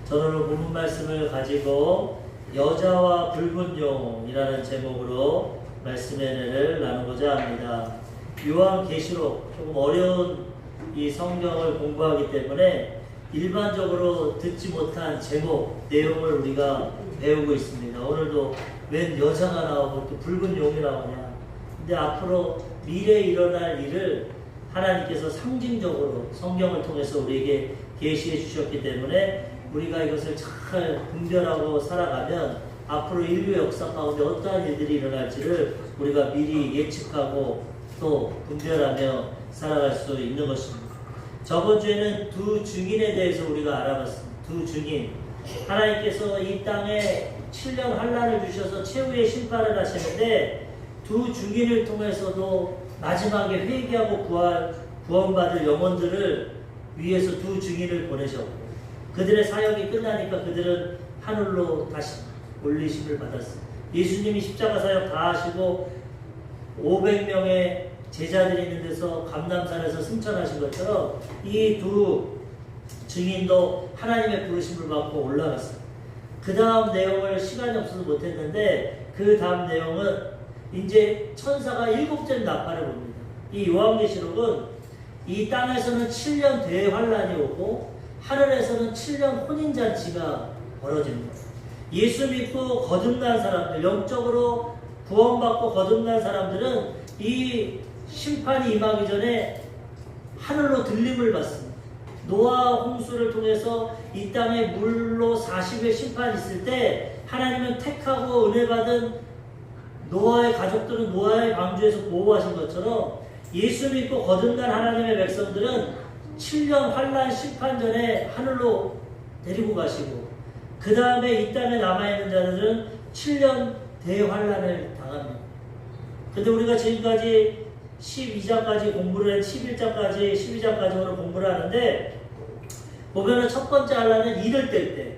저는 오늘 본문 말씀을 가지고 여자와 붉은 용이라는 제목으로 말씀의 은혜를 나누고자 합니다. 요한계시록, 조금 어려운 이 성경을 공부하기 때문에 일반적으로 듣지 못한 제목, 내용을 우리가 배우고 있습니다. 오늘도 웬 여자가 나오고 또 붉은 용이 나오냐. 근데 앞으로 미래에 일어날 일을 하나님께서 상징적으로 성경을 통해서 우리에게 계시해 주셨기 때문에 우리가 이것을 잘 분별하고 살아가면 앞으로 인류 역사 가운데 어떠한 일들이 일어날지를 우리가 미리 예측하고 또 분별하며 살아갈 수 있는 것입니다. 저번 주에는 두 증인에 대해서 우리가 알아봤습니다. 두 증인. 하나님께서 이 땅에 7년 환란을 주셔서 최후의 심판을 하시는데 두 증인을 통해서도 마지막에 회개하고 구원받을 영혼들을 위해서 두 증인을 보내셨고 그들의 사역이 끝나니까 그들은 하늘로 다시 올리심을 받았습니다. 예수님이 십자가 사역 다 하시고 500명의 제자들이 있는 데서 감람산에서 승천하신 것처럼 이 두 증인도 하나님의 부르심을 받고 올라갔습니다. 그 다음 내용을 시간이 없어서 못했는데 그 다음 내용은 이제 천사가 7째 나팔을 봅니다. 이 요한계시록은 이 땅에서는 7년 대환란이 오고 하늘에서는 7년 혼인잔치가 벌어집니다. 예수 믿고 거듭난 사람들, 영적으로 구원받고 거듭난 사람들은 이 심판이 임하기 전에 하늘로 들림을 받습니다. 노아 홍수를 통해서 이 땅에 물로 40일 심판이 있을 때 하나님은 택하고 은혜 받은 노아의 가족들은 노아의 방주에서 보호하신 것처럼 예수 믿고 거듭난 하나님의 백성들은 7년 환란 심판 전에 하늘로 데리고 가시고 그 다음에 이 땅에 남아있는 자들은 7년 대환란을 당합니다. 근데 우리가 지금까지 12장까지 공부를 한 11장까지 12장까지 오늘 공부를 하는데 보면은 첫 번째 환란은 이를 뗄 때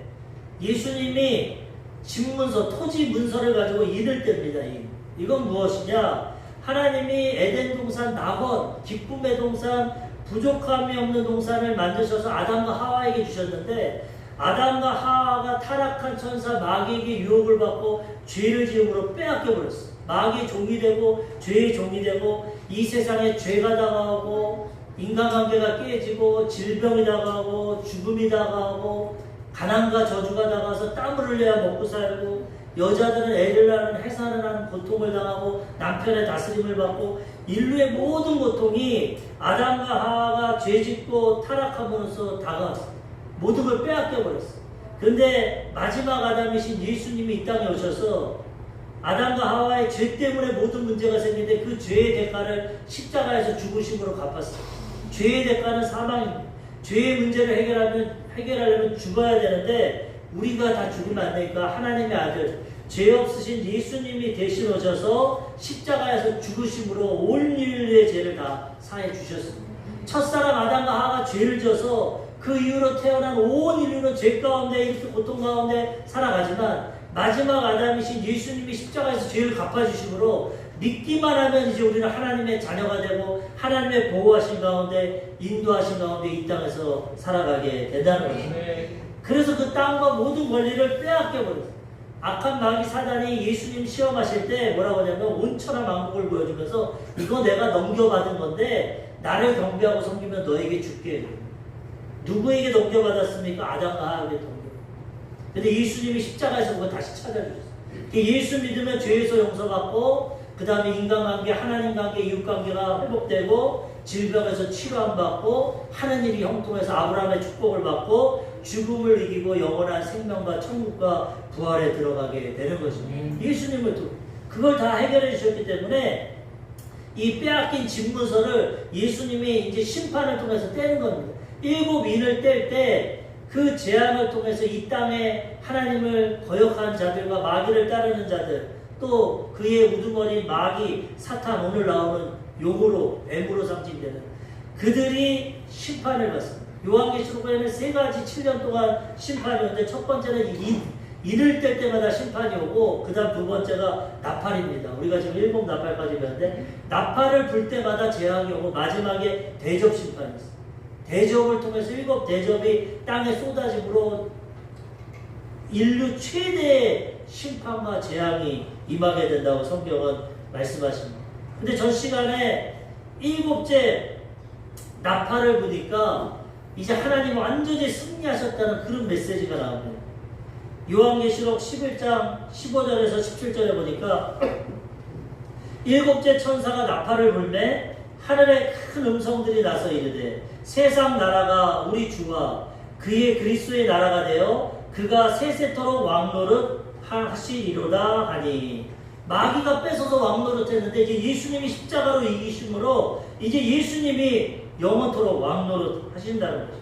예수님이 집문서 토지 문서를 가지고 이를 뗍니다. 이건 무엇이냐? 하나님이 에덴 동산 낙원 기쁨의 동산 부족함이 없는 동산을 만드셔서 아담과 하와에게 주셨는데 아담과 하와가 타락한 천사 마귀에게 유혹을 받고 죄를 지음으로 빼앗겨 버렸어요. 마귀의 종이 되고 죄의 종이 되고 이 세상에 죄가 다가오고 인간관계가 깨지고 질병이 다가오고 죽음이 다가오고 가난과 저주가 다가와서 땀을 흘려야 먹고 살고 여자들은 애를 낳는 해산을 하는 고통을 당하고 남편의 다스림을 받고 인류의 모든 고통이 아담과 하와가 죄짓고 타락함으로써 다가왔어요. 모든 걸 빼앗겨 버렸어요. 그런데 마지막 아담이신 예수님이 이 땅에 오셔서 아담과 하와의 죄 때문에 모든 문제가 생기는데 그 죄의 대가를 십자가에서 죽으심으로 갚았어요. 죄의 대가는 사망입니다. 죄의 문제를 해결하려면 죽어야 되는데 우리가 다 죽으면 안 되니까 하나님의 아들 죄 없으신 예수님이 대신 오셔서 십자가에서 죽으심으로 온 인류의 죄를 다 사해 주셨습니다. 첫사람 아담과 하와가 죄를 져서 그 이후로 태어난 온 인류는 죄 가운데 이렇게 고통 가운데 살아가지만 마지막 아담이신 예수님이 십자가에서 죄를 갚아주심으로 믿기만 하면 이제 우리는 하나님의 자녀가 되고 하나님의 보호하신 가운데 인도하신 가운데 이 땅에서 살아가게 된다는 거죠. 그래서 그 땅과 모든 권리를 빼앗겨 버렸어요. 악한 마귀 사단이 예수님 시험하실 때 뭐라고 하냐면 온천한 왕국을 보여주면서 이거 내가 넘겨받은 건데 나를 경배하고 섬기면 너에게 줄게. 누구에게 넘겨받았습니까? 아담과 하와에게 넘겨. 근데 예수님이 십자가에서 그거 다시 찾아주셨어요. 예수 믿으면 죄에서 용서받고 그 다음에 인간관계, 하나님 관계, 이웃관계가 회복되고 질병에서 치료함받고 하는 일이 형통해서 아브라함의 축복을 받고 죽음을 이기고 영원한 생명과 천국과 부활에 들어가게 되는 것입니다. 예수님을 그걸 다 해결해 주셨기 때문에 이 빼앗긴 집문서를 예수님이 이제 심판을 통해서 떼는 겁니다. 7인을 뗄 때 그 재앙을 통해서 이 땅에 하나님을 거역한 자들과 마귀를 따르는 자들 또 그의 우두머리 마귀 사탄 오늘 나오는 용으로 뱀으로 상징되는 그들이 심판을 받습니다. 요한계시록에는 3가지 7년 동안 심판이 오는데 첫 번째는 이를 뗄 때마다 심판이 오고 그 다음 두 번째가 나팔입니다. 우리가 지금 일곱 나팔까지 배웠는데 나팔을 불 때마다 재앙이 오고 마지막에 대접 심판이 있어요. 대접을 통해서 7 대접이 땅에 쏟아짐으로 인류 최대의 심판과 재앙이 임하게 된다고 성경은 말씀하십니다. 근데 전 시간에 7째 나팔을 부니까 이제 하나님 완전히 승리하셨다는 그런 메시지가 나옵니다. 요한계시록 11장 15절에서 17절에 보니까 7째 천사가 나팔을 불매 하늘에 큰 음성들이 나서 이르되 세상 나라가 우리 주와 그의 그리스도의 나라가 되어 그가 세세토록 왕노릇 하시리로다 하니, 마귀가 뺏어서 왕노릇 했는데 이제 예수님이 십자가로 이기심으로 이제 예수님이 영원토록 왕노릇 하신다는 거죠.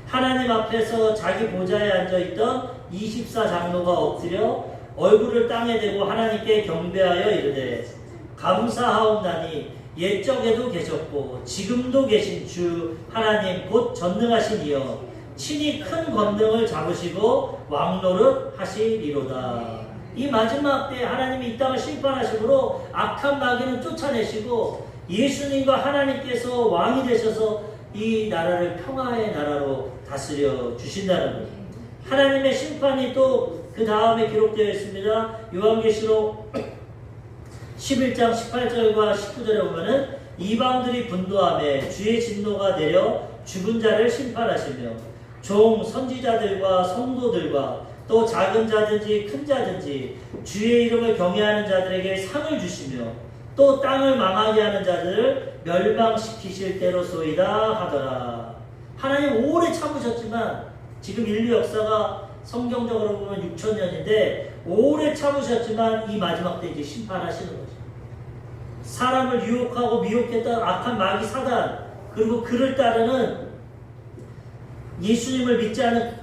하나님 앞에서 자기 보좌에 앉아있던 24장로가 엎드려 얼굴을 땅에 대고 하나님께 경배하여 이르되 감사하옵나니 옛적에도 계셨고 지금도 계신 주 하나님 곧 전능하신 이여 친히 큰 권능을 잡으시고 왕노릇 하시리로다. 이 마지막 때에 하나님이 이 땅을 심판하심으로 악한 마귀는 쫓아내시고 예수님과 하나님께서 왕이 되셔서 이 나라를 평화의 나라로 다스려 주신다는 거예요. 하나님의 심판이 또 그 다음에 기록되어 있습니다. 요한계시록 11장 18절과 19절에 보면은 이방들이 분노하며 주의 진노가 내려 죽은 자를 심판하시며 종 선지자들과 성도들과 또 작은 자든지 큰 자든지 주의 이름을 경외하는 자들에게 상을 주시며 또 땅을 망하게 하는 자들을 멸망시키실 때로소이다 하더라. 하나님 오래 참으셨지만 지금 인류 역사가 성경적으로 보면 6,000년인데 오래 참으셨지만 이 마지막 때 이제 심판하시는 거죠. 사람을 유혹하고 미혹했던 악한 마귀 사단, 그리고 그를 따르는 예수님을 믿지 않은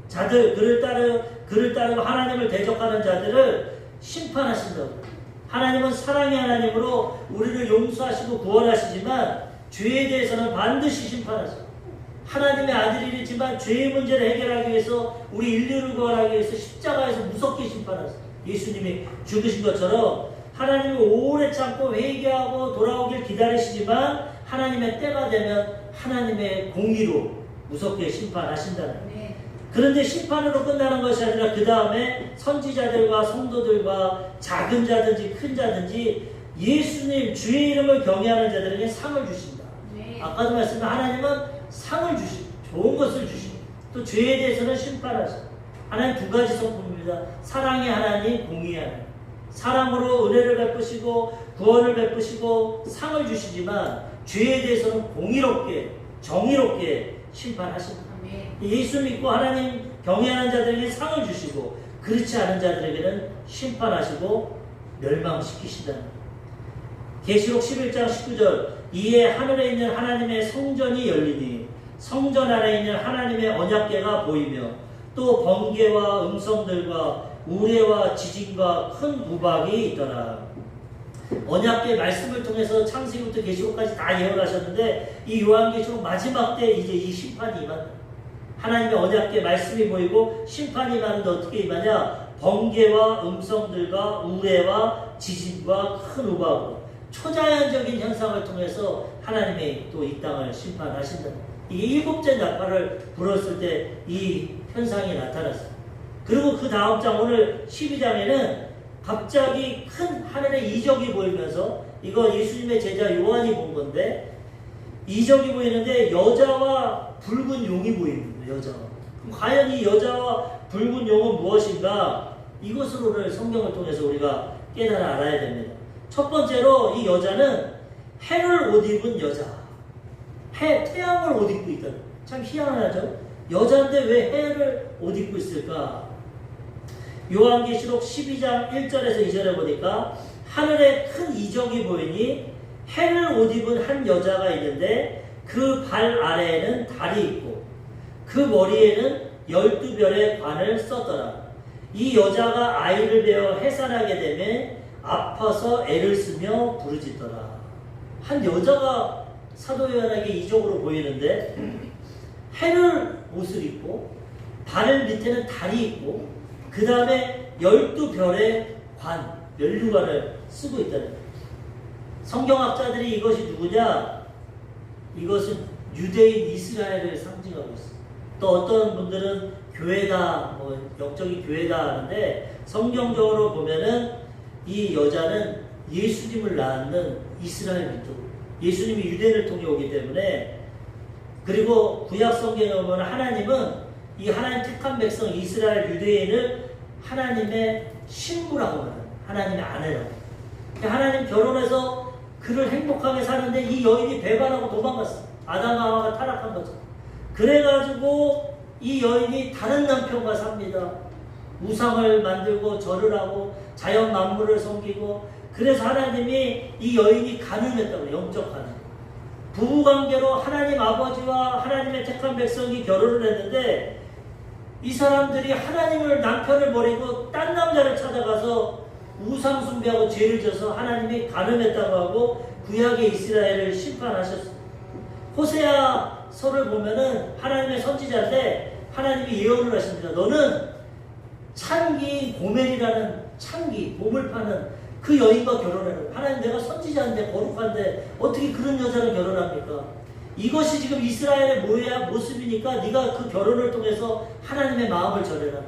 자들, 그를 따르고 하나님을 대적하는 자들을 심판하신다고. 하나님은 사랑의 하나님으로 우리를 용서하시고 구원하시지만 죄에 대해서는 반드시 심판하셔. 하나님의 아들이지만 죄의 문제를 해결하기 위해서 우리 인류를 구원하기 위해서 십자가에서 무섭게 심판하셔. 예수님이 죽으신 것처럼 하나님이 오래 참고 회개하고 돌아오길 기다리시지만 하나님의 때가 되면 하나님의 공의로 무섭게 심판하신다는 거예요. 그런데 심판으로 끝나는 것이 아니라 그 다음에 선지자들과 성도들과 작은 자든지 큰 자든지 예수님 주의 이름을 경외하는 자들에게 상을 주신다. 아까도 말씀드린 하나님은 상을 주시고 좋은 것을 주시고 또 죄에 대해서는 심판하시고. 하나님 두 가지 성품입니다. 사랑의 하나님, 공의의 하나님. 사랑으로 은혜를 베푸시고 구원을 베푸시고 상을 주시지만 죄에 대해서는 공의롭게 정의롭게 심판하십니다. 예수 믿고 하나님 경외하는 자들에게 상을 주시고 그렇지 않은 자들에게는 심판하시고 멸망시키시다는 거예요. 계시록 11장 19절 이에 하늘에 있는 하나님의 성전이 열리니 성전 안에 있는 하나님의 언약궤가 보이며 또 번개와 음성들과 우레와 지진과 큰 우박이 있더라. 언약궤 말씀을 통해서 창세기부터 계시록까지 다 예언하셨는데 이 요한계시록 마지막 때 이제 이 심판이 임한다. 하나님의 언약궤 말씀이 보이고 심판이 임하는데 어떻게 임하냐? 번개와 음성들과 우레와 지진과 큰 우박으로 초자연적인 현상을 통해서 하나님이 또 이 땅을 심판하신다. 이 7째 나팔을 불었을 때 이 현상이 나타났어요. 그리고 그 다음 장 오늘 12장에는 갑자기 큰 하늘의 이적이 보이면서 이거 예수님의 제자 요한이 본 건데 이적이 보이는데 여자와 붉은 용이 보입니다. 여자와. 그럼 과연 이 여자와 붉은 용은 무엇인가? 이것을 오늘 성경을 통해서 우리가 깨달아 알아야 됩니다. 첫 번째로 이 여자는 해를 옷 입은 여자. 태양을 옷 입고 있다. 참 희한하죠? 여자인데 왜 해를 옷 입고 있을까? 요한계시록 12장 1절에서 2절에 보니까 하늘에 큰 이적이 보이니 해를 옷 입은 한 여자가 있는데 그 발 아래에는 달이 있고 그 머리에는 12별의 관을 썼더라. 이 여자가 아이를 베어 해산하게 되면 아파서 애를 쓰며 부르짖더라. 한 여자가 사도 요한에게 이적으로 보이는데 해를 옷을 입고 발 밑에는 달이 있고 그 다음에 12별의 관, 면류관을 쓰고 있다는 거예요. 성경학자들이 이것이 누구냐? 이것은 유대인 이스라엘을 상징하고 있어요. 또 어떤 분들은 교회다, 뭐 영적인 교회다 하는데 성경적으로 보면은 이 여자는 예수님을 낳는 이스라엘 민족, 예수님이 유대인을 통해 오기 때문에, 그리고 구약 성경에 보면 하나님은 이 하나님 택한 백성 이스라엘 유대인을 하나님의 신부라고 말합니다. 하나님의 아내라고. 하나님 결혼해서 그를 행복하게 사는데 이 여인이 배반하고 도망갔어. 아담과 하와가 타락한 거죠. 그래가지고 이 여인이 다른 남편과 삽니다. 우상을 만들고 절을 하고 자연 만물을 섬기고, 그래서 하나님이 이 여인이 가늠했다고. 영적 가늠. 부부관계로 하나님 아버지와 하나님의 택한 백성이 결혼을 했는데, 이 사람들이 하나님을, 남편을 버리고 딴 남자를 찾아가서 우상 숭배하고 죄를 져서 하나님이 가늠했다고 하고 구약의 이스라엘을 심판하셨습니다. 호세아서를 보면은 하나님의 선지자인데 하나님이 예언을 하십니다. 너는 찬기 고멜이라는 찬기, 몸을 파는 그 여인과 결혼해라. 하나님, 내가 선지자인데 거룩한데 어떻게 그런 여자를 결혼합니까? 이것이 지금 이스라엘의 모습이니까 네가 그 결혼을 통해서 하나님의 마음을 전해라.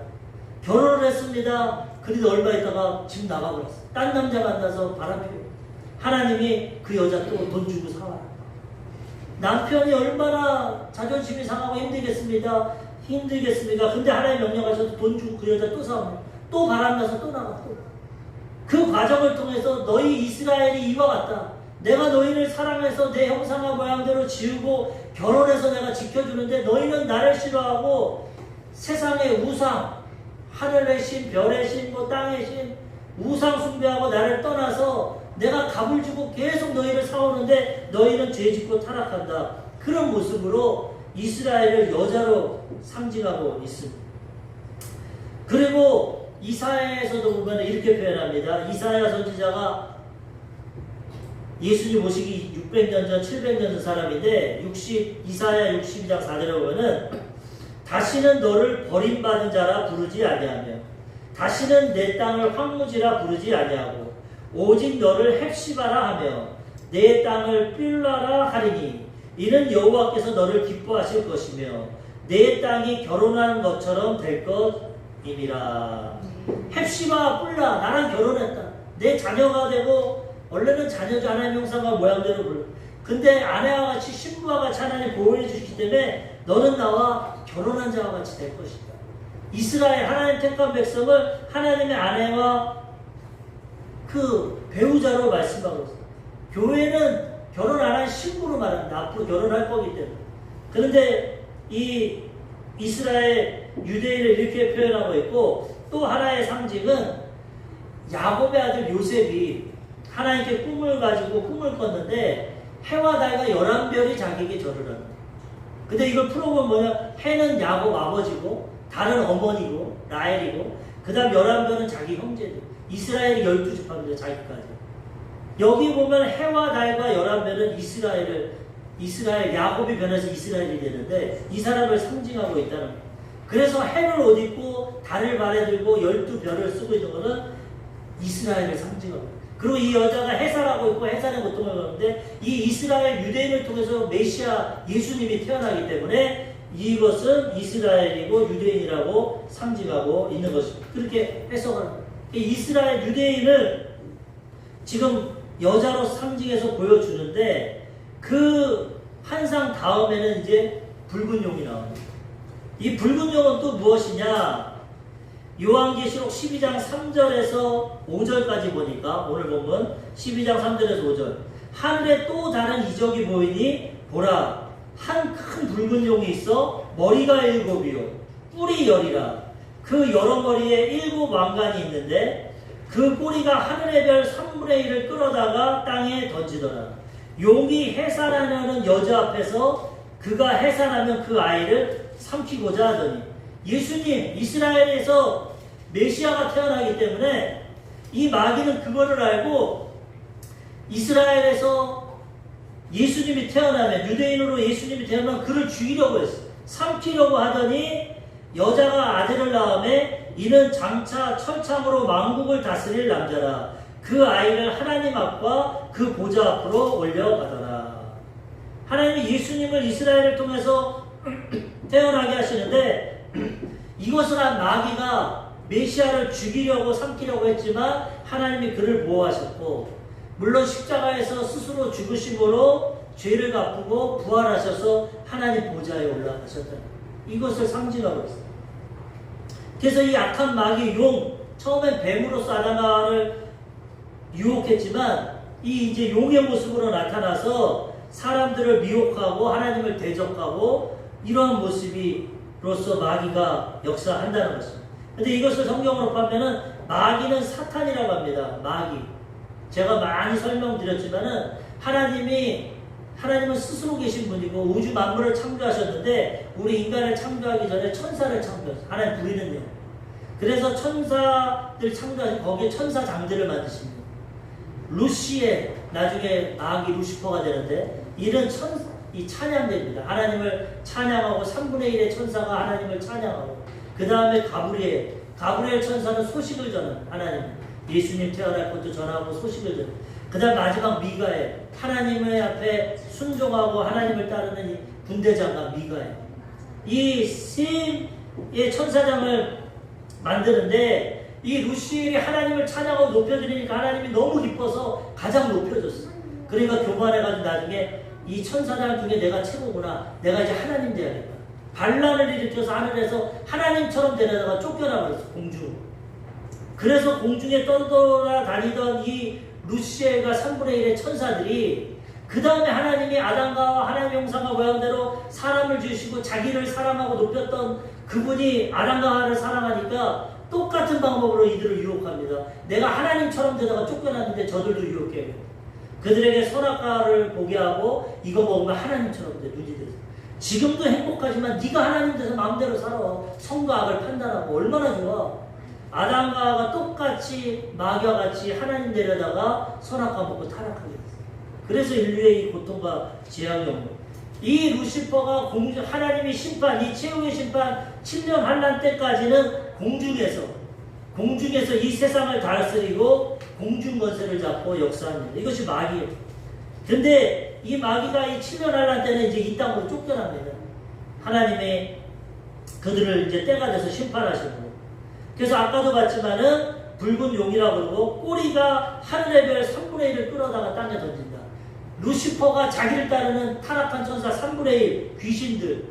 결혼을 했습니다. 그런데 얼마 있다가 집 나가버렸어. 딴 남자 만나서 바람 피우고. 하나님이 그 여자 또 돈 주고 사와라. 남편이 얼마나 자존심이 상하고 힘들겠습니까? 근데 하나님 명령하셔서 돈 주고 그 여자 또 사오네. 또 바람나서 또 나가. 그 과정을 통해서 너희 이스라엘이 이와 같다. 내가 너희를 사랑해서 내 형상과 모양대로 지우고 결혼해서 내가 지켜주는데 너희는 나를 싫어하고 세상의 우상, 하늘의 신, 별의 신, 뭐 땅의 신, 우상 숭배하고 나를 떠나서 내가 값을 주고 계속 너희를 사오는데 너희는 죄짓고 타락한다. 그런 모습으로 이스라엘을 여자로 상징하고 있습니다. 그리고 이사야에서도 보면 이렇게 표현합니다. 이사야 선지자가 예수님 오시기 600년 전, 700년 전 사람인데 이사야 62장 4절에 보면은 다시는 너를 버림받은 자라 부르지 아니하며 다시는 내 땅을 황무지라 부르지 아니하고 오직 너를 헵시바라 하며 내 땅을 삘라라 하리니 이는 여호와께서 너를 기뻐하실 것이며 내 땅이 결혼하는 것처럼 될 것임이라. 헵시바 뿔라, 나랑 결혼했다. 내 자녀가 되고, 원래는 자녀죠. 하나님 형상과 모양대로 불러. 근데 아내와 같이 신부와 같이 하나님 보호해 주시기 때문에 너는 나와 결혼한 자와 같이 될 것이다. 이스라엘 하나님 택한 백성을 하나님의 아내와 그 배우자로 말씀하고 있어요. 교회는 결혼 안 한 신부로 말합니다. 앞으로 결혼할 거기 때문에. 그런데 이 이스라엘 유대인을 이렇게 표현하고 있고, 또 하나의 상징은 야곱의 아들 요셉이 하나님께 꿈을 가지고 꿈을 꿨는데 해와 달과 11별이 자기에게 절을 합니다. 근데 이걸 풀어보면 뭐냐? 해는 야곱 아버지고 달은 어머니고 라헬이고 그 다음 11별은 자기 형제들. 이스라엘이 12지파입니다. 자기까지. 여기 보면 해와 달과 11별은 이스라엘 야곱이 변해서 이스라엘이 되는데 이 사람을 상징하고 있다는 거예요. 그래서 해를 옷 입고 달을 발에 들고 12별을 쓰고 있는 것은 이스라엘을 상징하고 있어요. 그리고 이 여자가 해살하고 있고 해살의 고통을 받는데 이 이스라엘 유대인을 통해서 메시아 예수님이 태어나기 때문에 이것은 이스라엘이고 유대인이라고 상징하고 있는 것입니다. 그렇게 해석을 합니다. 이스라엘 유대인을 지금 여자로 상징해서 보여주는데 그 환상 다음에는 이제 붉은 용이 나옵니다. 이 붉은 용은 또 무엇이냐? 요한계시록 12장 3절에서 5절까지 보니까 오늘 본문 12장 3절에서 5절 하늘에 또 다른 이적이 보이니 보라 한 큰 붉은 용이 있어 머리가 7이요 뿔이 10이라 그 여러 머리에 7 왕관이 있는데 그 꼬리가 하늘의 별 3분의 1을 끌어다가 땅에 던지더라. 용이 해산하려는 여자 앞에서 그가 해산하면 그 아이를 삼키고자 하더니 예수님 이스라엘에서 메시아가 태어나기 때문에 이 마귀는 그거를 알고 이스라엘에서 예수님이 태어나면 유대인으로 예수님이 태어나면 그를 죽이려고 했어요. 삼키려고 하더니 여자가 아들을 낳음에 이는 장차 철창으로 만국을 다스릴 남자라. 그 아이를 하나님 앞과 그 보좌 앞으로 올려가더라. 하나님이 예수님을 이스라엘을 통해서 태어나게 하시는데 이것을 한 마귀가 메시아를 죽이려고 삼키려고 했지만 하나님이 그를 보호하셨고, 물론 십자가에서 스스로 죽으심으로 죄를 갚고 부활하셔서 하나님 보좌에 올라가셨다. 이것을 상징하고 있어요. 그래서 이 악한 마귀 용, 처음엔 뱀으로서 아담을 유혹했지만 이 이제 용의 모습으로 나타나서 사람들을 미혹하고 하나님을 대적하고 이러한 모습이로서 마귀가 역사한다는 것입니다. 근데 이것을 성경으로 보면은 마귀는 사탄이라고 합니다. 마귀. 제가 많이 설명드렸지만은 하나님은 스스로 계신 분이고 우주 만물을 창조하셨는데 우리 인간을 창조하기 전에 천사를 창조하셨어요. 하나님 부리는 영. 그래서 천사들 창조하신 거기에 천사장들을 만드십니다. 루시에 나중에 마귀 루시퍼가 되는데 이는 이 찬양됩니다. 하나님을 찬양하고 3분의 1의 천사가 하나님을 찬양하고 그 다음에 가브리엘 천사는 소식을 전하는 하나님 예수님 태어날 것도 전하고 소식을 전하는 그 다음 마지막 미가엘 하나님의 앞에 순종하고 하나님을 따르는 군대장관 미가엘 이 세 천사장을 만드는데 이 루시엘이 하나님을 찬양하고 높여드리니까 하나님이 너무 기뻐서 가장 높여줬어요. 그러니까 교만해가지고 나중에 이 천사장 중에 내가 최고구나. 내가 이제 하나님 돼야겠다. 반란을 일으켜서 하늘에서 하나님처럼 되려다가 쫓겨나버렸어. 공중. 그래서 공중에 떠돌아다니던 이 루시엘과 3분의 1의 천사들이 그 다음에 하나님이 아담과 하나님의 형상과 모양대로 사람을 지으시고 자기를 사랑하고 높였던 그분이 아담과 하와를 사랑하니까 똑같은 방법으로 이들을 유혹합니다. 내가 하나님처럼 되다가 쫓겨났는데 저들도 유혹해요. 그들에게 선악과를 보게 하고 이거 먹으면 하나님처럼 돼. 눈이 돼서. 지금도 행복하지만 네가 하나님 돼서 마음대로 살아. 선과 악을 판단하고 얼마나 좋아. 아담과 하와가 똑같이 마귀와 같이 하나님 되려다가 선악과 먹고 타락하게 됐어요. 그래서 인류의 이 고통과 재앙이 온 거예요. 이 루시퍼가 하나님의 심판, 이 최후의 심판 7년 환란 때까지는 공중에서 이 세상을 다스리고 공중 권세를 잡고 역사합니다. 이것이 마귀예요. 근데 이 마귀가 이 7년 환란 때는 이제 이 땅으로 쫓겨납니다. 하나님의 그들을 이제 때가 돼서 심판하시고. 그래서 아까도 봤지만은 붉은 용이라고 그러고 꼬리가 하늘의 별 3분의 1을 끌어다가 땅에 던진다. 루시퍼가 자기를 따르는 타락한 천사 3분의 1 귀신들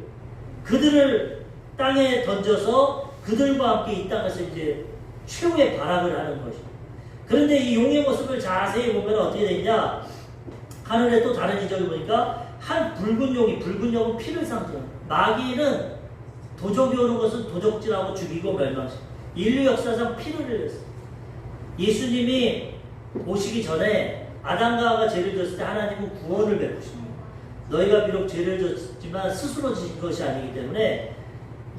그들을 땅에 던져서 그들과 함께 이 땅에서 이제 최후의 발악을 하는 것이죠. 그런데 이 용의 모습을 자세히 보면 어떻게 되냐? 하늘에 또 다른 이적을 보니까 한 붉은 용은 피를 상징합니다. 마귀는 도적이 오는 것은 도적질하고 죽이고 멸망시킵니다. 인류 역사상 피를 흘렸어요. 예수님이 오시기 전에 아담과 하와가 죄를 졌을 때 하나님은 구원을 베푸십니다. 너희가 비록 죄를 졌지만 스스로 지은 것이 아니기 때문에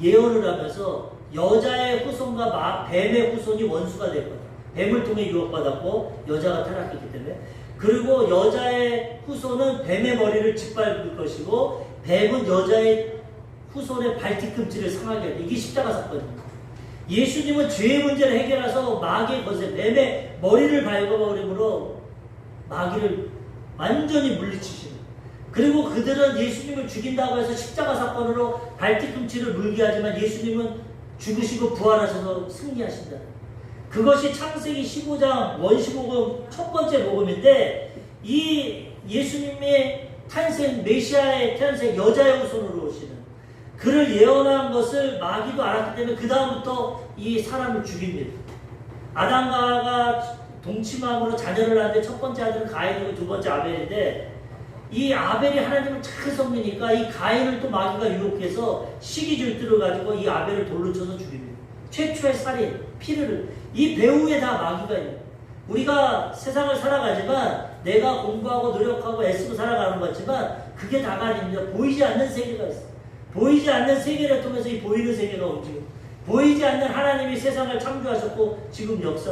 예언을 하면서 여자의 후손과 뱀의 후손이 원수가 될 거다. 뱀을 통해 유혹받았고 여자가 타락했기 때문에 그리고 여자의 후손은 뱀의 머리를 짓밟을 것이고 뱀은 여자의 후손의 발뒤꿈치를 상하게 한다. 이게 십자가 사건입니다. 예수님은 죄의 문제를 해결해서 마귀의 것에 뱀의 머리를 밟아버림으로 마귀를 완전히 물리치십니다. 그리고 그들은 예수님을 죽인다고 해서 십자가 사건으로 발뒤꿈치를 물게 하지만 예수님은 죽으시고 부활하셔서 승리하신다. 그것이 창세기 15장 원시복음 첫 번째 복음인데 이 예수님의 탄생, 메시아의 탄생, 여자의 후손으로 오시는 그를 예언한 것을 마귀도 알았기 때문에 그 다음부터 이 사람을 죽입니다. 아담과 하와가 동침함으로 자녀를 낳는데 첫 번째 아들은 가인이고 두 번째 아벨인데 이 아벨이 하나님을 잘 섬기니까 이 가인을 또 마귀가 유혹해서 시기질투를 가지고 이 아벨을 돌로 쳐서 죽입니다. 최초의 살인, 피를 이 배후에 다 마귀가 있는. 우리가 세상을 살아가지만 내가 공부하고 노력하고 애쓰고 살아가는 것 같지만 그게 다가 아닙니다. 보이지 않는 세계가 있어요. 보이지 않는 세계를 통해서 이 보이는 세계가 움직여요. 보이지 않는 하나님이 세상을 창조하셨고 지금 역사.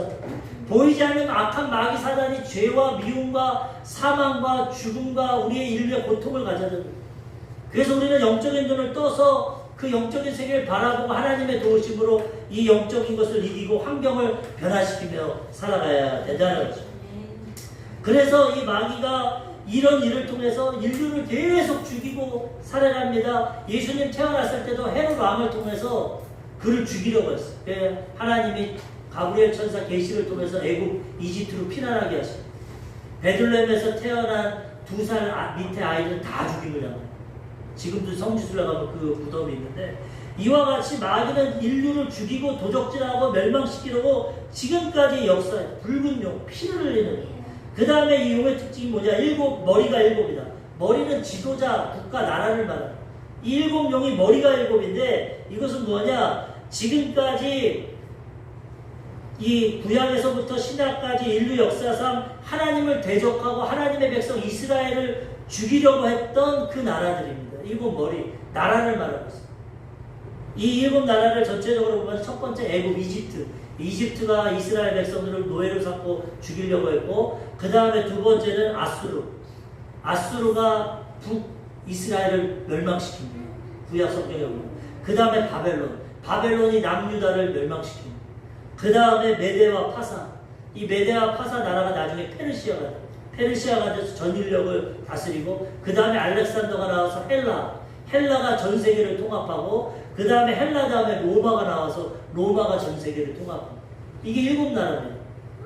보이지 않는 악한 마귀 사단이 죄와 미움과 사망과 죽음과 우리의 인류의 고통을 가져다. 그래서 우리는 영적인 눈을 떠서 그 영적인 세계를 바라보고 하나님의 도우심으로 이 영적인 것을 이기고 환경을 변화시키며 살아가야 된다는 거죠. 그래서 이 마귀가 이런 일을 통해서 인류를 계속 죽이고 살아갑니다. 예수님 태어났을 때도 헤롯 왕을 통해서 그를 죽이려고 했어요. 하나님이 가브리엘 천사 계시를 통해서 애굽 이집트로 피난하게 하시고 베들레헴에서 태어난 2살 밑에 아이들은 다 죽임을 당해요. 지금도 성지순례 가면 그 무덤이 있는데 이와 같이 마귀는 인류를 죽이고 도적질하고 멸망시키려고 지금까지 역사에 붉은 용, 피를 흘리는. 그 다음에 이 용의 특징이 뭐냐? 머리가 7이다. 머리는 지도자, 국가, 나라를 말합니다. 이 7용이 머리가 7인데 이것은 뭐냐? 지금까지 이 구약에서부터 신약까지 인류 역사상 하나님을 대적하고 하나님의 백성 이스라엘을 죽이려고 했던 그 나라들입니다. 7머리, 나라를 말하고 있습니다. 이 7나라를 전체적으로 보면 첫 번째 애굽, 이집트. 이집트가 이스라엘 백성들을 노예로 삼고 죽이려고 했고, 그 다음에 두 번째는 아수르. 아수르가 북이스라엘을 멸망시킵니다. 구약 성경에 보면. 그 다음에 바벨론. 바벨론이 남유다를 멸망시킵니다. 그 다음에 메데와 파사. 이 메데와 파사 나라가 나중에 페르시아가 돼요. 페르시아가 돼서 전 인력을 다스리고, 그 다음에 알렉산더가 나와서 헬라가 전 세계를 통합하고, 그 다음에 헬라 다음에 로마가 나와서 로마가 전 세계를 통합합니다. 이게 7나라입니다.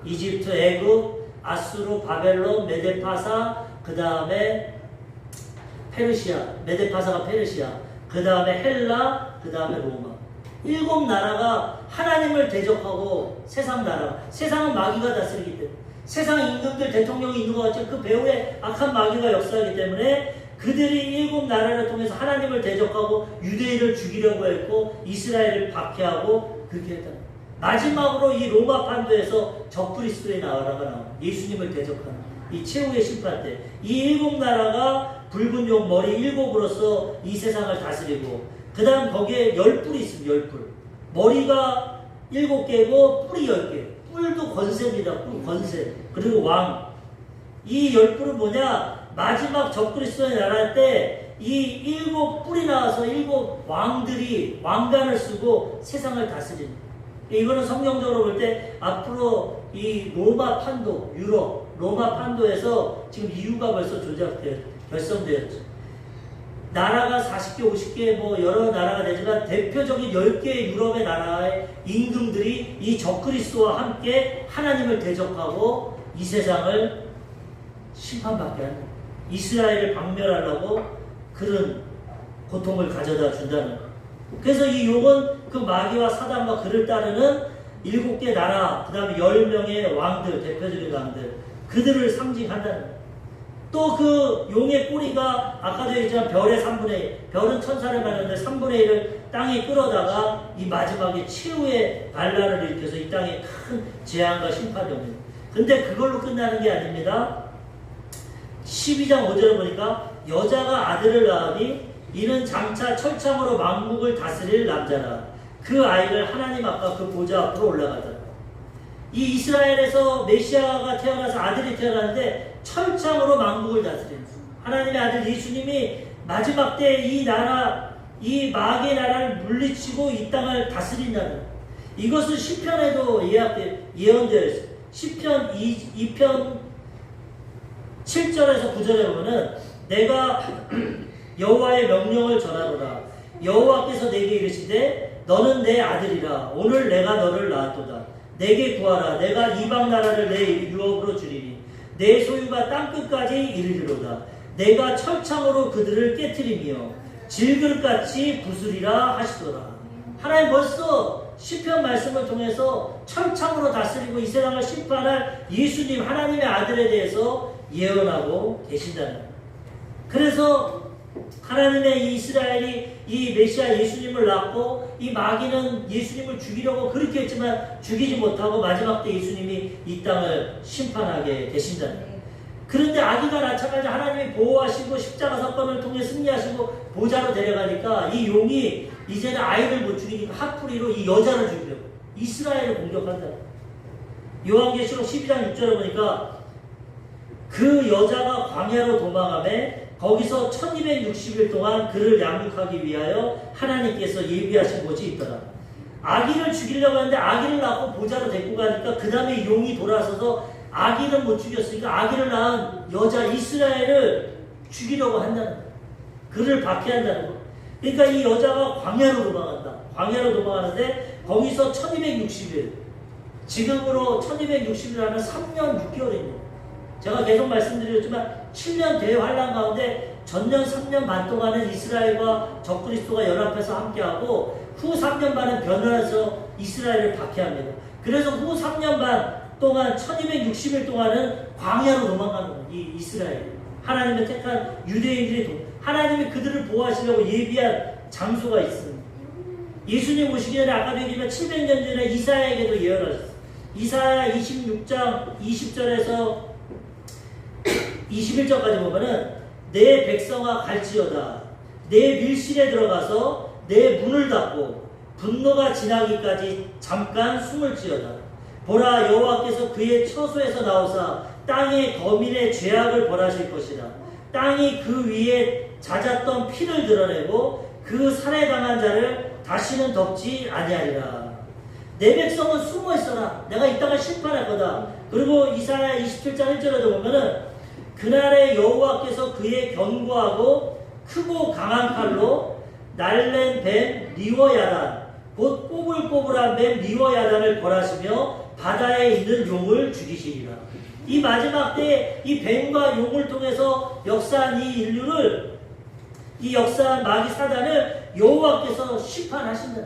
이집트, 애굽, 아수르, 바벨론, 메데파사, 그 다음에 페르시아, 메데파사가 페르시아, 그 다음에 헬라, 그 다음에 로마. 7나라가 하나님을 대적하고 세상은 마귀가 다스리기 때문에 세상 임금들 대통령이 있는 것 같죠. 그 배후에 악한 마귀가 역사하기 때문에 그들이 7나라를 통해서 하나님을 대적하고 유대인을 죽이려고 했고 이스라엘을 박해하고 그렇게 했다. 마지막으로 이 로마 판도에서 적그리스도의 나라가 예수님을 대적하는 이 최후의 심판 때 이 7나라가 붉은 용 머리 7으로서 이 세상을 다스리고 그 다음 거기에 10뿔이 있습니다. 10뿔. 머리가 7개고 뿔이 10개. 뿔도 권세입니다. 뿔 권세. 그리고 왕. 이 10뿔은 뭐냐? 마지막 적그리스도의 나라 때 이 7뿔이 나와서 7 왕들이 왕관을 쓰고 세상을 다스리는. 이거는 성경적으로 볼 때 앞으로 이 로마 판도, 유럽, 로마 판도에서 지금 EU가 벌써 결성되었죠. 나라가 40개, 50개 뭐 여러 나라가 되지만 대표적인 10개의 유럽의 나라의 임금들이 이 적그리스도와 함께 하나님을 대적하고 이 세상을 심판받게 한다. 이스라엘을 박멸하려고 그런 고통을 가져다 준다는 것. 그래서 이 용은 그 마귀와 사단과 그를 따르는 7개 나라, 그 다음에 10명의 왕들, 대표적인 왕들, 그들을 상징한다는 것. 또 그 용의 꼬리가 아까도 얘기했지만 별의 3분의 1, 별은 천사를 말하는데 3분의 1을 땅에 끌어다가 이 마지막에 최후의 반란을 일으켜서 이 땅에 큰 재앙과 심판이 옵니다. 근데 그걸로 끝나는 게 아닙니다. 12장 5절을 보니까 여자가 아들을 낳으니 이는 장차 철창으로 만국을 다스릴 남자라. 그 아이를 하나님 앞과 그 보좌 앞으로 올라가더라. 이 이스라엘에서 메시아가 태어나서 아들이 태어나는데 철창으로 만국을 다스리는 하나님의 아들 예수님이 마지막 때 이 나라, 이 마귀의 나라를 물리치고 이 땅을 다스린다는 이것은 시편에도 예언되어 있어요. 시편 2편 7절에서 9절에 보면은 내가 여호와의 명령을 전하노라. 여호와께서 내게 이르시되 너는 내 아들이라. 오늘 내가 너를 낳았도다. 내게 구하라. 내가 이방 나라를 내 유업으로 주리니 내 소유가 땅끝까지 이르리로다. 내가 철창으로 그들을 깨트리며 질그릇같이 부수리라 하시더라. 하나님 벌써 시편 말씀을 통해서 철창으로 다스리고 이 세상을 심판할 예수님 하나님의 아들에 대해서 예언하고 계신다는 거예요. 그래서 하나님의 이 이스라엘이 이 메시아 예수님을 낳고 이 마귀는 예수님을 죽이려고 그렇게 했지만 죽이지 못하고 마지막 때 예수님이 이 땅을 심판하게 되신다는 거예요. 그런데 아기가 낳자마자 하나님이 보호하시고 십자가 사건을 통해 승리하시고 보좌로 데려가니까 이 용이 이제는 아이를 못 죽이니까 핫뿌리로 이 여자를 죽이려고 이스라엘을 공격한다. 요한계시록 12장 6절에 보니까 그 여자가 광야로 도망하며 거기서 1260일 동안 그를 양육하기 위하여 하나님께서 예비하신 곳이 있더라. 아기를 죽이려고 하는데 아기를 낳고 보좌로 데리고 가니까 그 다음에 용이 돌아서서 아기는 못 죽였으니까 아기를 낳은 여자 이스라엘을 죽이려고 한다는 거예요. 그를 박해한다는 거예요. 그러니까 이 여자가 광야로 도망한다. 광야로 도망하는데 거기서 1260일, 지금으로 1260일 하면 3년 6개월입니다. 제가 계속 말씀드렸지만 7년 대환란 가운데 전년 3년 반 동안은 이스라엘과 적그리스도가 연합해서 함께하고 후 3년 반은 변화해서 이스라엘을 박해합니다. 그래서 후 3년 반 동안 1260일 동안은 광야로 도망가는 거예요. 이 이스라엘. 하나님의 택한 유대인들이 하나님이 그들을 보호하시려고 예비한 장소가 있습니다. 예수님 오시기 전에 아까도 얘기했지만 700년 전에 이사야에게도 예언하셨어요. 이사야 26장 20절에서 21절까지 보면은 내 백성아 갈지어다. 내 밀실에 들어가서 내 문을 닫고 분노가 지나기까지 잠깐 숨을지어다. 보라, 여호와께서 그의 처소에서 나오사 땅의 거민의 죄악을 벌하실 것이라. 땅이 그 위에 잦았던 피를 드러내고 그 살해당한 자를 다시는 덮지 아니하리라. 내 백성은 숨어 있어라. 내가 이따가 심판할 거다. 그리고 이사야 27장 1절에도 보면은 그날에 여호와께서 그의 견고하고 크고 강한 칼로 날랜 뱀 리워야단, 곧 꼬불꼬불한 뱀 리워야단을 벌하시며 바다에 있는 용을 죽이시리라. 이 마지막 때에 이 뱀과 용을 통해서 역사한 이 인류를, 이 역사한 마귀 사단을 여호와께서 심판하신다.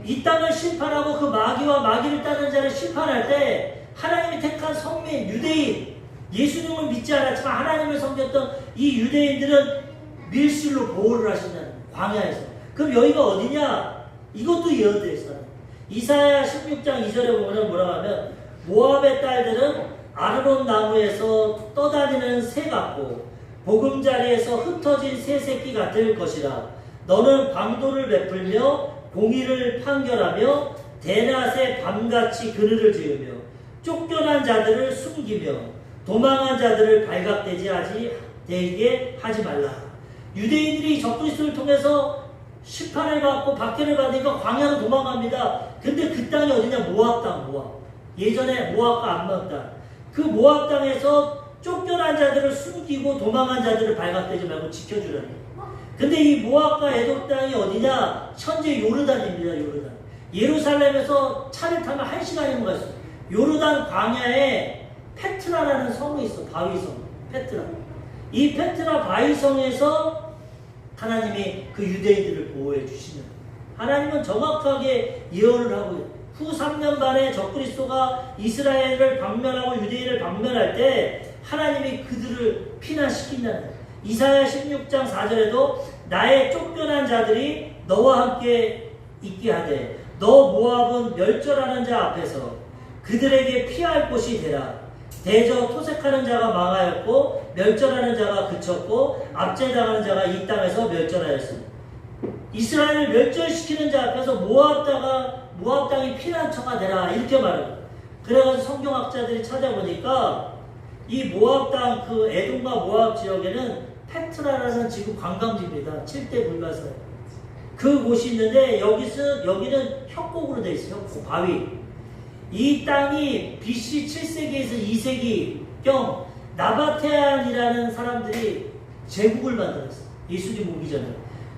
이 땅을 심판하고 그 마귀와 마귀를 따르는 자를 심판할 때 하나님이 택한 성민 유대인, 예수님을 믿지 않았지만 하나님을 섬겼던 이 유대인들은 밀실로 보호를 하신다는, 광야에서. 그럼 여기가 어디냐? 이것도 예언되어 있어요. 이사야 16장 2절에 보면 뭐라고 하면 모압의 딸들은 아르논 나무에서 떠다니는 새 같고 보금자리에서 흩어진 새 새끼 같을 것이라. 너는 방도를 베풀며 공의를 판결하며 대낮에 밤같이 그늘을 지으며 쫓겨난 자들을 숨기며 도망한 자들을 발각되게 하지 말라. 유대인들이 적그리스도를 통해서 심판을 받고 박해를 받으니까 광야로 도망갑니다. 근데 그 땅이 어디냐? 모압 땅, 모압. 예전에 모압과 암몬 땅. 그 모압 땅에서 쫓겨난 자들을 숨기고 도망한 자들을 발각되지 말고 지켜주라는 거예요. 근데 이 모압과 에돔 땅이 어디냐? 현재 요르단입니다. 요르단. 예루살렘에서 차를 타면 1시간이면 갈 수 있어요. 요르단 광야에 페트라라는 성이 있어. 바위성. 페트라. 이 페트라 바위성에서 하나님이 그 유대인들을 보호해 주시는, 하나님은 정확하게 예언을 하고, 후 3년 반에 적그리스도가 이스라엘을 방면하고 유대인을 방면할 때 하나님이 그들을 피난시킨다는. 이사야 16장 4절에도 나의 쫓겨난 자들이 너와 함께 있게 하되 너 모압은 멸절하는 자 앞에서 그들에게 피할 곳이 되라. 대저 토색하는 자가 망하였고 멸절하는 자가 그쳤고 압제당하는 자가 이 땅에서 멸절하였습니다. 이스라엘을 멸절시키는 자 앞에서 모압 땅이 피난처가 되라, 이렇게 말해요. 그래가지고 성경학자들이 찾아보니까 이 모압 땅, 그 에돔과 모압 지역에는 페트라라는 지금 관광지입니다. 7대 불가사에. 그 곳이 있는데 여기는 협곡으로 되어 있어요. 협곡, 바위. 이 땅이 BC 7세기에서 2세기경 나바테안이라는 사람들이 제국을 만들었어요. 예수님 오기 전에.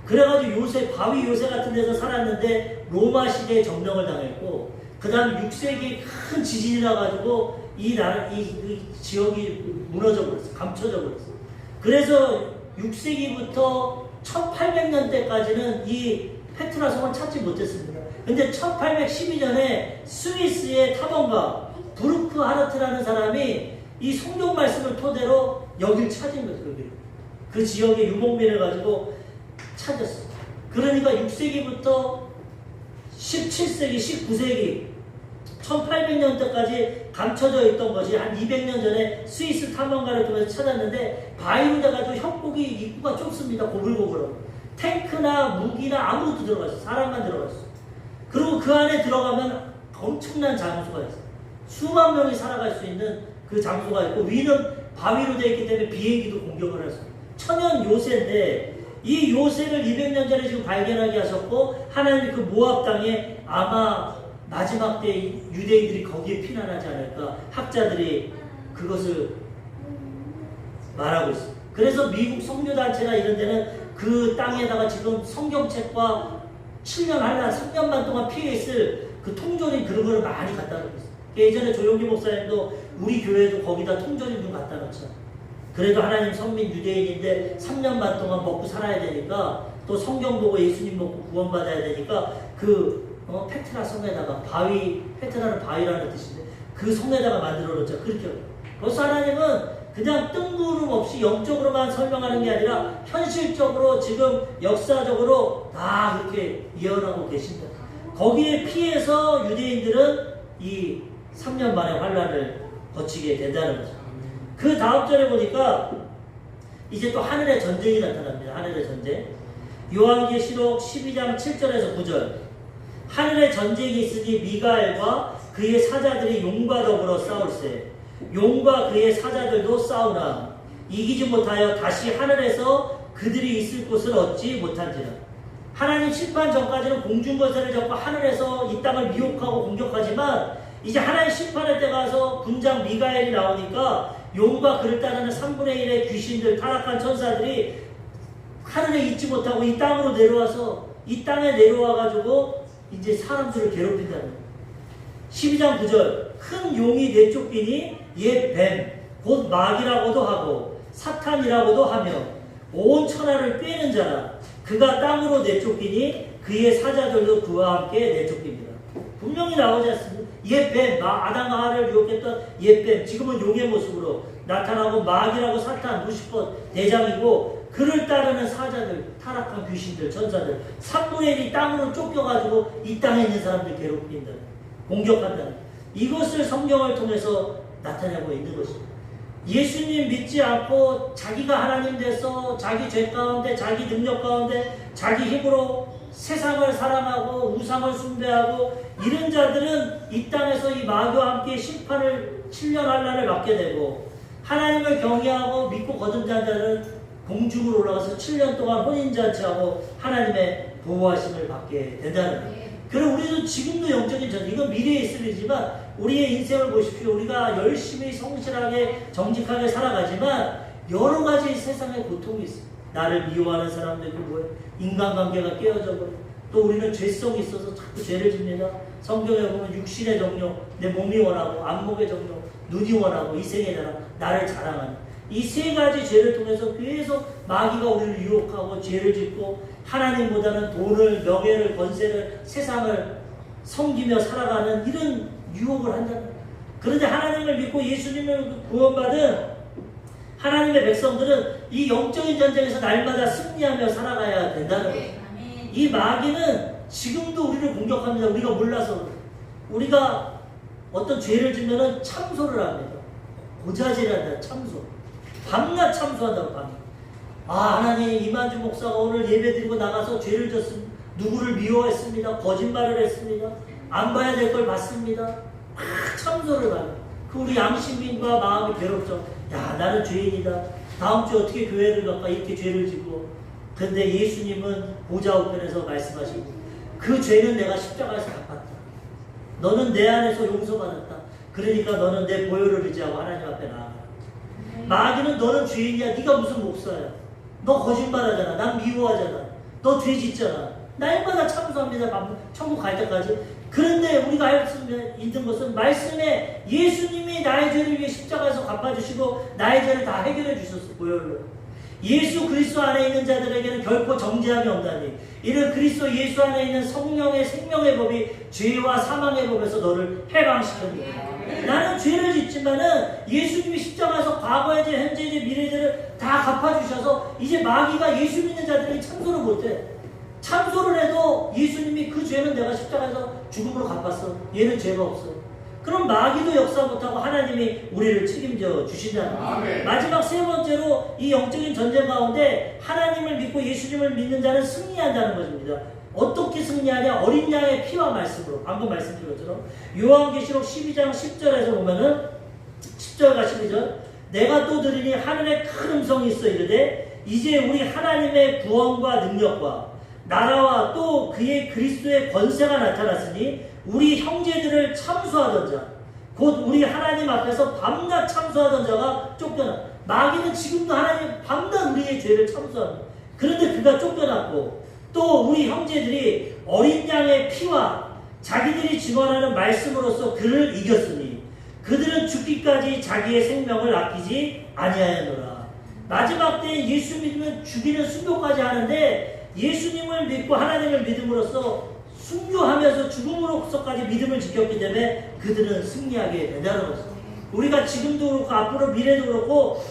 그래가지고 바위 요새 같은 데서 살았는데 로마 시대에 점령을 당했고, 그 다음 6세기에 큰 지진이 나가지고 이 지역이 무너져 버렸어요. 감춰져 버렸어요. 그래서 6세기부터 1800년대까지는 이 페트라 성을 찾지 못했습니다. 근데 1812년에 스위스의 탐험가 브루크 하르트라는 사람이 이 성경 말씀을 토대로 여길 찾은 거죠. 그 지역의 유목민을 가지고 찾았어요. 그러니까 6세기부터 17세기, 19세기, 1800년대까지 감춰져 있던 것이 한 200년 전에 스위스 탐험가를 통해서 찾았는데, 바위로 돼가지고 협곡이 입구가 좁습니다. 고불고불하고. 탱크나 무기나 아무것도 들어갔어요. 사람만 들어갔어요. 그리고 그 안에 들어가면 엄청난 장소가 있어요. 수만 명이 살아갈 수 있는 그 장소가 있고, 위는 바위로 되어 있기 때문에 비행기도 공격을 할 수 있어요. 천연 요새인데, 이 요새를 200년 전에 지금 발견하게 하셨고, 하나님이 그 모압 땅에 아마 마지막 때 유대인들이 거기에 피난하지 않을까, 학자들이 그것을 말하고 있어요. 그래서 미국 성교단체나 이런 데는 그 땅에다가 지금 성경책과 7년 한란 3년 반 동안 피해 있을 그 통조림 그런 거를 많이 갖다 놓고 있어요. 예전에 조용기 목사님도 우리 교회도 거기다 통조림 좀 갖다 놓자. 그래도 하나님 선민 유대인인데 3년 반 동안 먹고 살아야 되니까 또 성경 보고 예수님 먹고 구원받아야 되니까 그 페트라 성에다가 바위, 페트라는 바위라는 뜻인데 그 성에다가 만들어 놓자. 그렇게. 그래서 하나님은 그냥 뜬구름 없이 영적으로만 설명하는 게 아니라 현실적으로 지금 역사적으로 다 그렇게 예언하고 계신다. 거기에 피해서 유대인들은 이 3년 만에 환란을 거치게 된다는 거죠. 그 다음 절에 보니까 이제 또 하늘의 전쟁이 나타납니다. 하늘의 전쟁. 요한계시록 12장 7절에서 9절. 하늘의 전쟁이 있으니 미가엘과 그의 사자들이 용과 더불어 싸울세. 용과 그의 사자들도 싸우나 이기지 못하여 다시 하늘에서 그들이 있을 곳을 얻지 못한지라. 하나님 심판 전까지는 공중거세를 잡고 하늘에서 이 땅을 미혹하고 공격하지만 이제 하나님 심판할 때 가서 군장 미가엘이 나오니까 용과 그를 따르는 3분의 1의 귀신들, 타락한 천사들이 하늘에 있지 못하고 이 땅으로 내려와서 이 땅에 내려와가지고 이제 사람들을 괴롭힌다는 거예요. 12장 9절. 큰 용이 내쫓기니 옛 뱀, 곧 마귀라고도 하고 사탄이라고도 하며 온 천하를 꿰는 자라. 그가 땅으로 내쫓기니 그의 사자들도 그와 함께 내쫓깁니다. 분명히 나오지 않습니까? 옛 뱀, 아담과 하와를 유혹했던 옛 뱀, 지금은 용의 모습으로 나타나고 마귀라고 사탄, 루시퍼 대장이고 그를 따르는 사자들, 타락한 귀신들, 천사들 3분의 1이 땅으로 쫓겨가지고 이 땅에 있는 사람들 괴롭힌다. 공격한다. 이것을 성경을 통해서 나타내고 있는 것입니다. 예수님 믿지 않고 자기가 하나님 돼서 자기 죄 가운데 자기 능력 가운데 자기 힘으로 세상을 사랑하고 우상을 숭배하고 이런 자들은 이 땅에서 이 마귀와 함께 심판을 7년 환란을 받게 되고 하나님을 경외하고 믿고 거듭난 자는 공중으로 올라가서 7년 동안 혼인잔치하고 하나님의 보호하심을 받게 된다는 거예요. 그럼 우리도 지금도 영적인 전쟁, 이건 미래에 있을 일이지만 우리의 인생을 보십시오. 우리가 열심히 성실하게 정직하게 살아가지만 여러 가지 세상에 고통이 있어요. 나를 미워하는 사람도 있고 뭐예요? 인간관계가 깨어져 버려요. 또 우리는 죄성이 있어서 자꾸 죄를 짓니다. 성경에 보면 육신의 정욕, 내 몸이 원하고 안목의 정욕, 눈이 원하고 이생의 나라, 나를 자랑하는 이 세 가지 죄를 통해서 계속 마귀가 우리를 유혹하고 죄를 짓고 하나님보다는 돈을, 명예를, 권세를, 세상을 섬기며 살아가는 이런 유혹을 한다는 거예요. 그런데 하나님을 믿고 예수님을 구원받은 하나님의 백성들은 이 영적인 전쟁에서 날마다 승리하며 살아가야 된다는 거예요. 이 마귀는 지금도 우리를 공격합니다. 우리가 몰라서. 우리가 어떤 죄를 지면은 참소를 합니다. 고자질을 한다. 참소. 밤낮 참소한다고 밤낮. 하나님 이만주 목사가 오늘 예배드리고 나가서 죄를 졌습니다. 누구를 미워했습니다. 거짓말을 했습니다. 안 봐야 될 걸 봤습니다. 막 참소를 하는. 그 우리 양심민과 마음이 괴롭죠. 야, 나는 죄인이다. 다음 주 어떻게 교회를 갈까? 이렇게 죄를 지고. 근데 예수님은 보좌 우편에서 말씀하시고 그 죄는 내가 십자가에서 갚았다. 너는 내 안에서 용서받았다. 그러니까 너는 내 보혈을 의지하고 하나님 앞에 나아가. 마귀는 너는 죄인이야. 네가 무슨 목사야. 너 거짓말하잖아. 난 미워하잖아. 너 죄 짓잖아. 날마다 참소합니다. 천국 갈 때까지. 그런데 우리가 할 수 있는 것은 말씀에 예수님이 나의 죄를 위해 십자가에서 갚아주시고 나의 죄를 다 해결해 주셨어. 보혈로. 예수 그리스도 안에 있는 자들에게는 결코 정죄함이 없나니 이는 그리스도 예수 안에 있는 성령의 생명의 법이 죄와 사망의 법에서 너를 해방시켰느니라. 나는 죄를 짓지만은 예수님이 십자가에서 과거의 죄, 현재의 죄, 미래의 죄를 다 갚아주셔서 이제 마귀가 예수 믿는 자들에게 참소를 못해. 참소를 해도 예수님이 그 죄는 내가 십자가에서 죽음으로 갚았어. 얘는 죄가 없어. 그럼 마귀도 역사 못하고 하나님이 우리를 책임져 주신다는 거예요. 마지막 세 번째로 이 영적인 전쟁 가운데 하나님을 믿고 예수님을 믿는 자는 승리한다는 것입니다. 어떻게 승리하냐? 어린 양의 피와 말씀으로. 방금 말씀드린 것처럼 요한계시록 12장 10절에서 보면은 10절과 12절 내가 또 들으니 하늘에 큰 음성이 있어 이르되 이제 우리 하나님의 구원과 능력과 나라와 또 그의 그리스도의 권세가 나타났으니 우리 형제들을 참수하던 자, 곧 우리 하나님 앞에서 밤낮 참수하던 자가 쫓겨나. 마귀는 지금도 하나님 밤낮 우리의 죄를 참수합니다. 그런데 그가 쫓겨났고 또 우리 형제들이 어린 양의 피와 자기들이 증언하는 말씀으로써 그를 이겼으니 그들은 죽기까지 자기의 생명을 아끼지 아니하였노라. 마지막 때에 예수 믿으면 죽이는 순교까지 하는데 예수님을 믿고 하나님을 믿음으로써 순교하면서 죽음으로서까지 믿음을 지켰기 때문에 그들은 승리하게 된다는 것입니다. 우리가 지금도 그렇고 앞으로 미래도 그렇고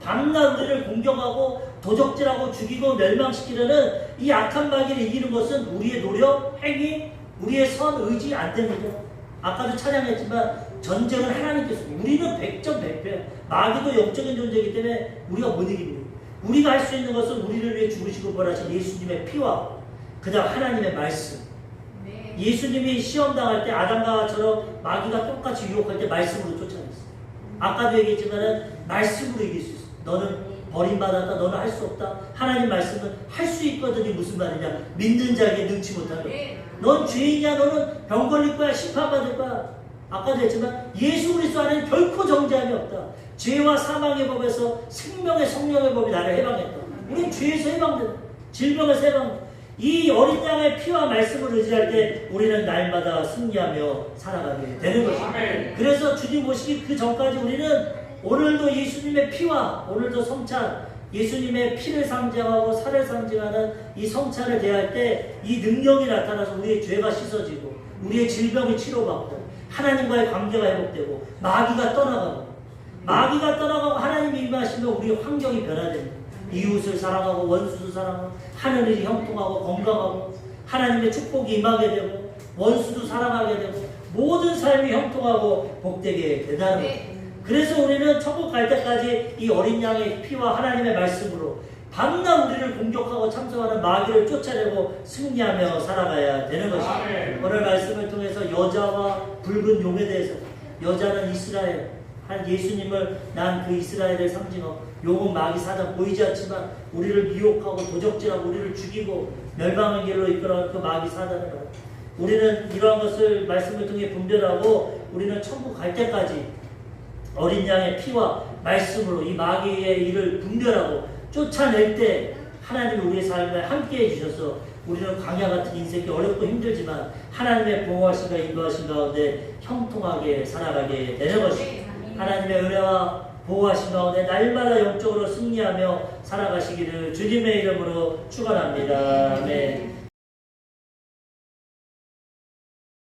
밤낮 우리를 공격하고 도적질하고 죽이고 멸망시키려는 이 악한 마귀를 이기는 것은 우리의 노력, 행위, 우리의 선, 의지 안 됩니다. 아까도 찬양했지만 전쟁은 하나님께서, 우리는 100점 100패, 마귀도 영적인 존재이기 때문에 우리가 못 이깁니다. 우리가 할 수 있는 것은 우리를 위해 죽으시고 벌하신 예수님의 피와 그 다음 하나님의 말씀. 예수님이 시험 당할 때 아담과처럼 마귀가 똑같이 유혹할 때 말씀으로 쫓아냈어요. 아까도 얘기했지만은 말씀으로 이길 수 있어. 너는 버림받았다. 너는 할 수 없다. 하나님 말씀은 할 수 있거든요. 무슨 말이냐? 믿는 자에게 능치 못하는. 넌 죄인이야. 너는 병 걸릴 거야. 심판받을 거야. 아까도 했지만 예수 그리스도 안에는 결코 정죄함이 없다. 죄와 사망의 법에서 생명의 성령의 법이 나를 해방했다. 우리는 죄에서 해방된다. 질병에서 해방된다. 이 어린 양의 피와 말씀을 의지할 때 우리는 날마다 승리하며 살아가게 되는 것입니다. 그래서 주님 오시기 그 전까지 우리는 오늘도 예수님의 피와 오늘도 성찬, 예수님의 피를 상징하고 살을 상징하는 이 성찬을 대할 때 이 능력이 나타나서 우리의 죄가 씻어지고 우리의 질병이 치료받고 하나님과의 관계가 회복되고 마귀가 떠나가고 하나님이 임하시면 우리의 환경이 변화됩니다. 이웃을 사랑하고 원수도 사랑하고 하늘이 형통하고 건강하고 하나님의 축복이 임하게 되고 원수도 사랑하게 되고 모든 삶이 형통하고 복되게 된다는 거예요. 그래서 우리는 천국 갈 때까지 이 어린 양의 피와 하나님의 말씀으로 밤낮 우리를 공격하고 참석하는 마귀를 쫓아내고 승리하며 살아가야 되는 것입니다. 오늘 말씀을 통해서 여자와 붉은 용에 대해서, 여자는 이스라엘, 한 예수님을 난 그 이스라엘을 상징하고, 용은 마귀 사단 보이지 않지만 우리를 미혹하고 도적질하고 우리를 죽이고 멸망의 길로 이끌어가는 그 마귀 사단을 우리는 이러한 것을 말씀을 통해 분별하고 우리는 천국 갈 때까지 어린 양의 피와 말씀으로 이 마귀의 일을 분별하고 쫓아낼 때 하나님이 우리의 삶에 함께해 주셔서 우리는 광야 같은 인생이 어렵고 힘들지만 하나님의 보호하심과 인도하심 가운데 형통하게 살아가게 되는 것입니다. 하나님의 은혜와 보호하신 가운데 날마다 영적으로 승리하며 살아가시기를 주님의 이름으로 축원합니다. 아멘.